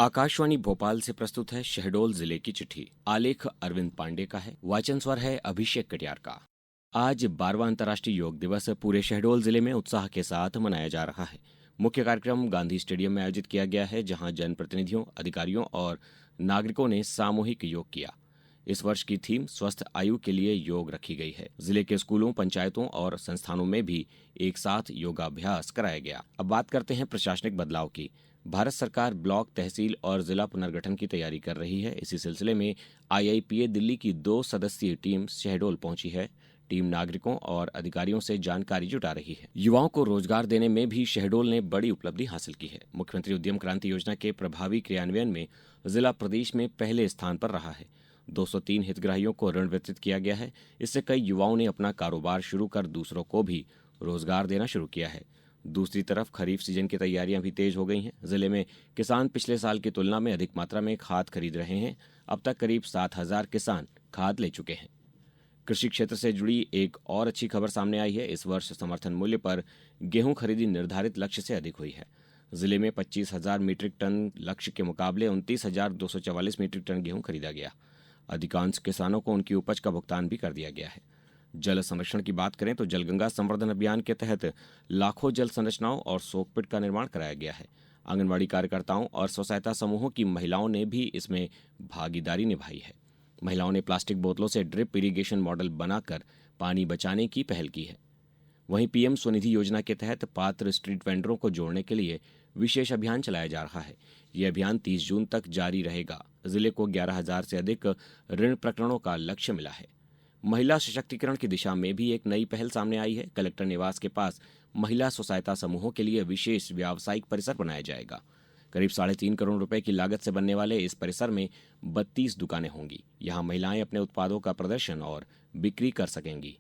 आकाशवाणी भोपाल से प्रस्तुत है शहडोल जिले की चिट्ठी। आलेख अरविंद पांडे का है, वाचन स्वर है अभिषेक कटियार का। आज 12वां अंतर्राष्ट्रीय योग दिवस पूरे शहडोल जिले में उत्साह के साथ मनाया जा रहा है। मुख्य कार्यक्रम गांधी स्टेडियम में आयोजित किया गया है, जहां जनप्रतिनिधियों, अधिकारियों और नागरिकों ने सामूहिक योग किया। इस वर्ष की थीम स्वस्थ आयु के लिए योग रखी गई है। जिले के स्कूलों, पंचायतों और संस्थानों में भी एक साथ योगाभ्यास कराया गया। अब बात करते हैं प्रशासनिक बदलाव की। भारत सरकार ब्लॉक, तहसील और जिला पुनर्गठन की तैयारी कर रही है। इसी सिलसिले में IIPA दिल्ली की 2 सदस्यीय टीम शहडोल पहुंची है। टीम नागरिकों और अधिकारियों से जानकारी जुटा रही है। युवाओं को रोजगार देने में भी शहडोल ने बड़ी उपलब्धि हासिल की है। मुख्यमंत्री उद्यम क्रांति योजना के प्रभावी क्रियान्वयन में जिला प्रदेश में पहले स्थान पर रहा है। 203 हितग्राहियों को ऋण वितरित किया गया है। इससे कई युवाओं ने अपना कारोबार शुरू कर दूसरों को भी रोजगार देना शुरू किया है। दूसरी तरफ खरीफ सीजन की तैयारियां भी तेज हो गई हैं। जिले में किसान पिछले साल की तुलना में अधिक मात्रा में खाद खरीद रहे हैं। अब तक करीब 7,000 किसान खाद ले चुके हैं। कृषि क्षेत्र से जुड़ी एक और अच्छी खबर सामने आई है। इस वर्ष समर्थन मूल्य पर गेहूं खरीदी निर्धारित लक्ष्य से अधिक हुई है। जिले में 25,000 मीट्रिक टन लक्ष्य के मुकाबले 29,244 मीट्रिक टन गेहूं खरीदा गया। अधिकांश किसानों को उनकी उपज का भुगतान भी कर दिया गया है। जल संरक्षण की बात करें तो जलगंगा संवर्धन अभियान के तहत लाखों जल संरचनाओं और सोकपिट का निर्माण कराया गया है। आंगनबाड़ी कार्यकर्ताओं और स्व सहायता समूहों की महिलाओं ने भी इसमें भागीदारी निभाई है। महिलाओं ने प्लास्टिक बोतलों से ड्रिप इरिगेशन मॉडल बनाकर पानी बचाने की पहल की है। वहीं PM स्वनिधि योजना के तहत पात्र स्ट्रीट वेंडरों को जोड़ने के लिए विशेष अभियान चलाया जा रहा है। यह अभियान 30 जून तक जारी रहेगा। जिले को 11,000 से अधिक ऋण प्रकरणों का लक्ष्य मिला है। महिला सशक्तिकरण की दिशा में भी एक नई पहल सामने आई है। कलेक्टर निवास के पास महिला स्व सहायता समूहों के लिए विशेष व्यावसायिक परिसर बनाया जाएगा। करीब 3.5 करोड़ रुपए की लागत से बनने वाले इस परिसर में 32 दुकानें होंगी। यहाँ महिलाएं अपने उत्पादों का प्रदर्शन और बिक्री कर सकेंगी।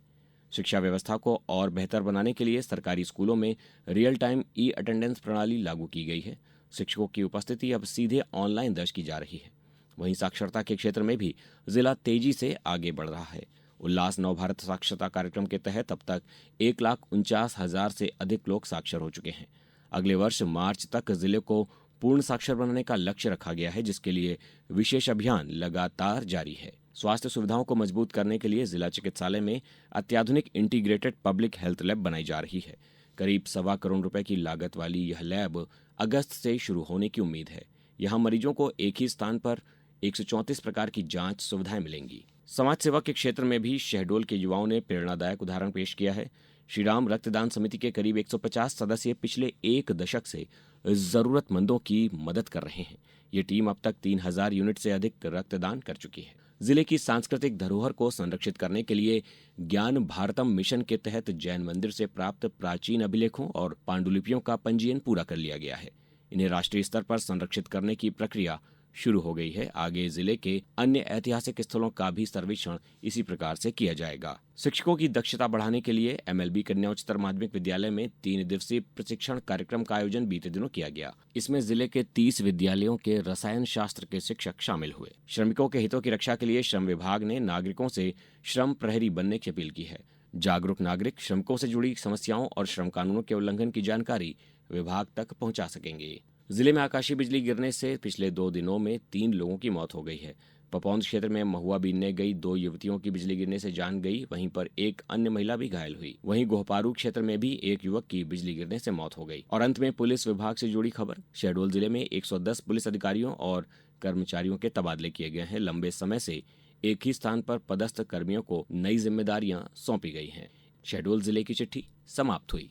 शिक्षा व्यवस्था को और बेहतर बनाने के लिए सरकारी स्कूलों में रियल टाइम अटेंडेंस प्रणाली लागू की गई है। शिक्षकों की उपस्थिति अब सीधे ऑनलाइन दर्ज की जा रही है। वहीं साक्षरता के क्षेत्र में भी जिला तेजी से आगे बढ़ रहा है। उल्लास नव भारत साक्षरता कार्यक्रम के तहत अब तक 1,49,000 से अधिक लोग साक्षर हो चुके हैं। अगले वर्ष मार्च तक जिले को पूर्ण साक्षर बनाने का लक्ष्य रखा गया है, जिसके लिए विशेष अभियान लगातार जारी है। स्वास्थ्य सुविधाओं को मजबूत करने के लिए जिला चिकित्सालय में अत्याधुनिक इंटीग्रेटेड पब्लिक हेल्थ लैब बनाई जा रही है। करीब 1.25 करोड़ रुपए की लागत वाली यह लैब अगस्त से शुरू होने की उम्मीद है। यहाँ मरीजों को एक ही स्थान पर 134 प्रकार की जांच सुविधाएं मिलेंगी। समाज सेवा के क्षेत्र में भी शहडोल के युवाओं ने प्रेरणादायक उदाहरण पेश किया है। श्री राम रक्तदान समिति के करीब 150 सदस्य पिछले 1 दशक से जरूरतमंदों की मदद कर रहे हैं। ये टीम अब तक 3,000 यूनिट से अधिक रक्तदान कर चुकी है। जिले की सांस्कृतिक धरोहर को संरक्षित करने के लिए ज्ञान भारतम मिशन के तहत जैन मंदिर से प्राप्त प्राचीन अभिलेखों और पांडुलिपियों का पंजीयन पूरा कर लिया गया है। इन्हें राष्ट्रीय स्तर पर संरक्षित करने की प्रक्रिया शुरू हो गई है। आगे जिले के अन्य ऐतिहासिक स्थलों का भी सर्वेक्षण इसी प्रकार से किया जाएगा। शिक्षकों की दक्षता बढ़ाने के लिए MLB कन्या उच्चतर माध्यमिक विद्यालय में 3 दिवसीय प्रशिक्षण कार्यक्रम का आयोजन बीते दिनों किया गया। इसमें जिले के 30 विद्यालयों के रसायन शास्त्र के शिक्षक शामिल हुए। श्रमिकों के हितों की रक्षा के लिए श्रम विभाग ने नागरिकों से श्रम प्रहरी बनने की अपील की है। जागरूक नागरिक श्रमिकों से जुड़ी समस्याओं और श्रम कानूनों के उल्लंघन की जानकारी विभाग तक पहुंचा सकेंगे। जिले में आकाशीय बिजली गिरने से पिछले 2 दिनों में 3 लोगों की मौत हो गई है। पपौंद क्षेत्र में महुआ बीनने गई 2 युवतियों की बिजली गिरने से जान गई। वहीं पर एक अन्य महिला भी घायल हुई। वहीं गोहपारू क्षेत्र में भी एक युवक की बिजली गिरने से मौत हो गई। और अंत में पुलिस विभाग से जुड़ी खबर। शहडोल जिले में 110 पुलिस अधिकारियों और कर्मचारियों के तबादले किए गए हैं। लंबे समय से एक ही स्थान पर पदस्थ कर्मियों को नई जिम्मेदारियां सौंपी गई हैं। शहडोल जिले की चिट्ठी समाप्त हुई।